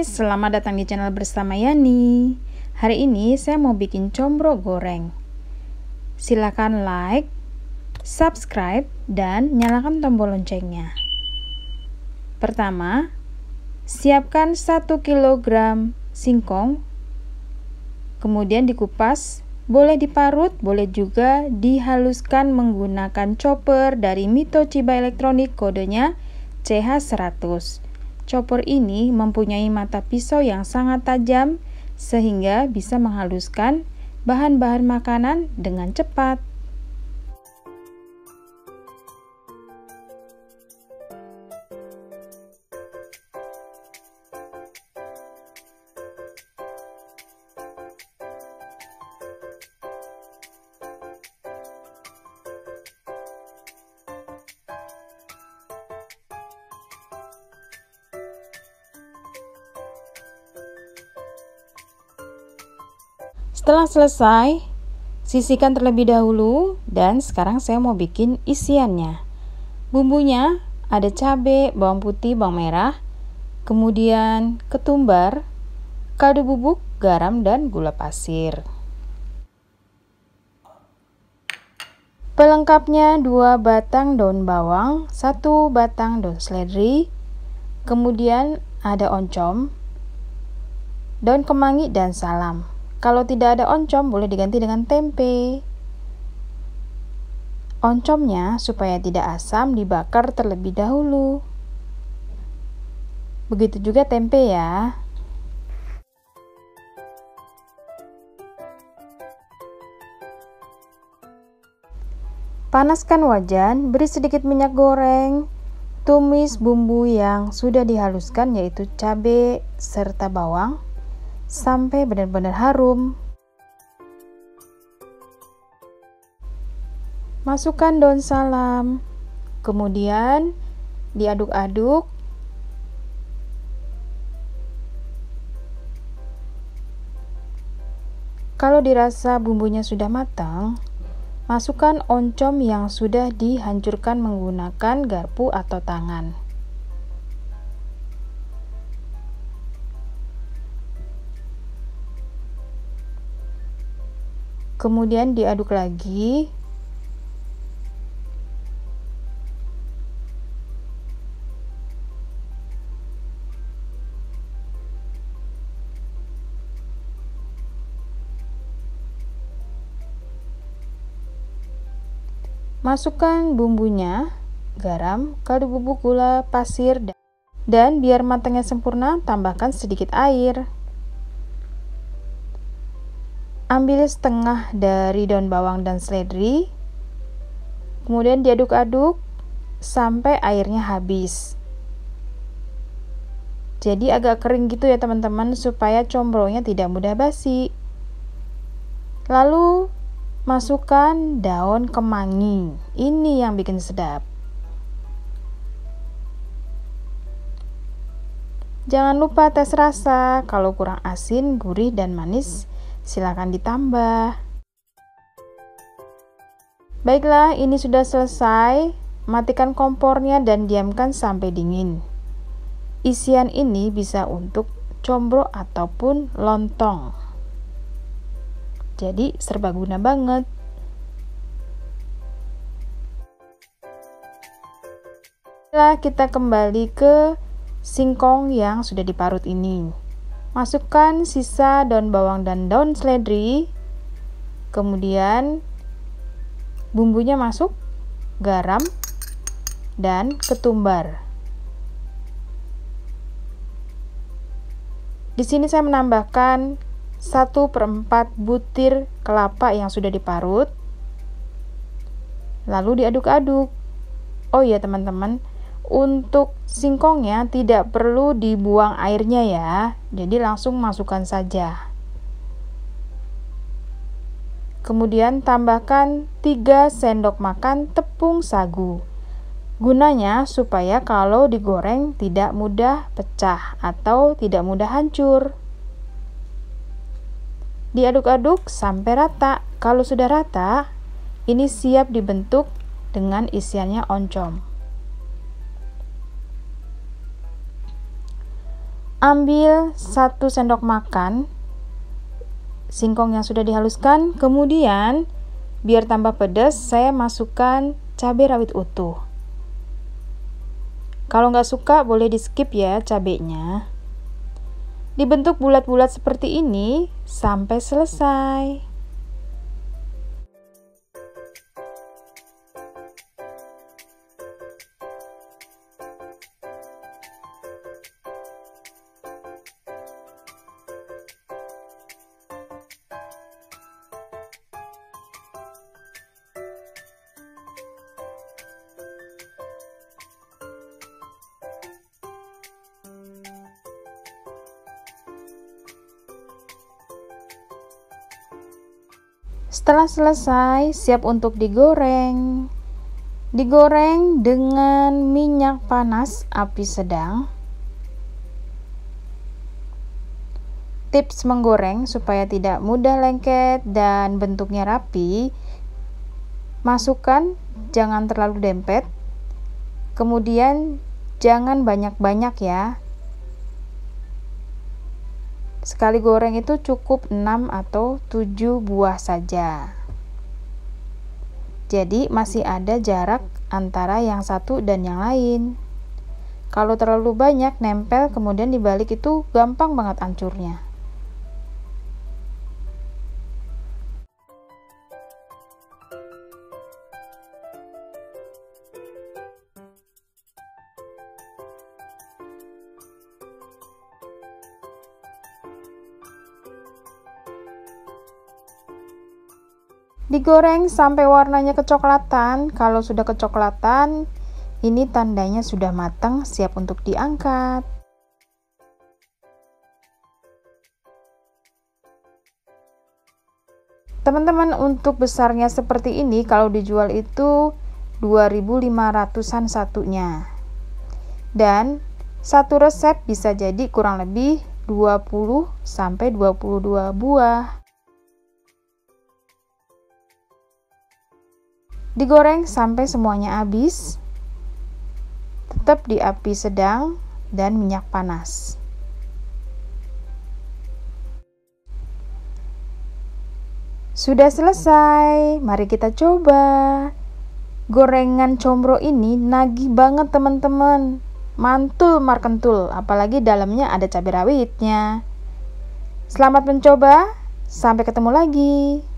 Hai, selamat datang di channel bersama Yani. Hari ini saya mau bikin combro goreng. Silakan like, subscribe, dan nyalakan tombol loncengnya. Pertama, siapkan 1 kg singkong. Kemudian dikupas, boleh diparut, boleh juga dihaluskan menggunakan chopper dari Mito Chiba Elektronik, kodenya CH100. Chopper ini mempunyai mata pisau yang sangat tajam sehingga bisa menghaluskan bahan-bahan makanan dengan cepat. Setelah selesai, sisihkan terlebih dahulu dan sekarang saya mau bikin isiannya. Bumbunya ada cabai, bawang putih, bawang merah, kemudian ketumbar, kaldu bubuk, garam, dan gula pasir. Pelengkapnya 2 batang daun bawang, 1 batang daun seledri, kemudian ada oncom, daun kemangi, dan salam. Kalau tidak ada oncom, boleh diganti dengan tempe. Oncomnya supaya tidak asam dibakar terlebih dahulu. Begitu juga tempe ya. Panaskan wajan, beri sedikit minyak goreng, tumis bumbu yang sudah dihaluskan yaitu cabai serta bawang sampai benar-benar harum. Masukkan daun salam, kemudian diaduk-aduk. Kalau dirasa bumbunya sudah matang, masukkan oncom yang sudah dihancurkan menggunakan garpu atau tangan. Kemudian diaduk lagi. Masukkan bumbunya, garam, kaldu bubuk, gula pasir, dan biar matangnya sempurna, tambahkan sedikit air. Ambil setengah dari daun bawang dan seledri, kemudian diaduk-aduk sampai airnya habis. Jadi agak kering gitu ya teman-teman, supaya combronya tidak mudah basi. Lalu masukkan daun kemangi, ini yang bikin sedap. Jangan lupa tes rasa, kalau kurang asin, gurih, dan manis silakan ditambah. Baiklah, ini sudah selesai. Matikan kompornya dan diamkan sampai dingin. Isian ini bisa untuk combro ataupun lontong. Jadi serbaguna banget. Setelah kita kembali ke singkong yang sudah diparut ini. Masukkan sisa daun bawang dan daun seledri. Kemudian bumbunya masuk, garam dan ketumbar. Di sini saya menambahkan 1/4 butir kelapa yang sudah diparut. Lalu diaduk-aduk. Oh iya teman-teman, untuk singkongnya tidak perlu dibuang airnya ya, jadi langsung masukkan saja. Kemudian tambahkan 3 sendok makan tepung sagu. Gunanya supaya kalau digoreng tidak mudah pecah atau tidak mudah hancur. Diaduk-aduk sampai rata. Kalau sudah rata, ini siap dibentuk dengan isiannya oncom. Ambil 1 sendok makan singkong yang sudah dihaluskan. Kemudian biar tambah pedas, saya masukkan cabai rawit utuh. Kalau nggak suka boleh di skip ya cabenya. Dibentuk bulat-bulat seperti ini sampai selesai. Setelah selesai, siap untuk digoreng. Digoreng dengan minyak panas, api sedang. Tips menggoreng supaya tidak mudah lengket dan bentuknya rapi. Masukkan, jangan terlalu dempet. Kemudian jangan banyak-banyak ya. Sekali goreng itu cukup 6 atau 7 buah saja. Jadi masih ada jarak antara yang satu dan yang lain. Kalau terlalu banyak nempel kemudian dibalik itu gampang banget hancurnya. Digoreng sampai warnanya kecoklatan. Kalau sudah kecoklatan, ini tandanya sudah matang, siap untuk diangkat. Teman-teman, untuk besarnya seperti ini kalau dijual itu 2.500-an satunya. Dan satu resep bisa jadi kurang lebih 20 sampai 22 buah. Digoreng sampai semuanya habis, tetap di api sedang dan minyak panas. Sudah selesai, mari kita coba. Gorengan combro ini nagih banget teman-teman, mantul markentul, apalagi dalamnya ada cabai rawitnya. Selamat mencoba, sampai ketemu lagi.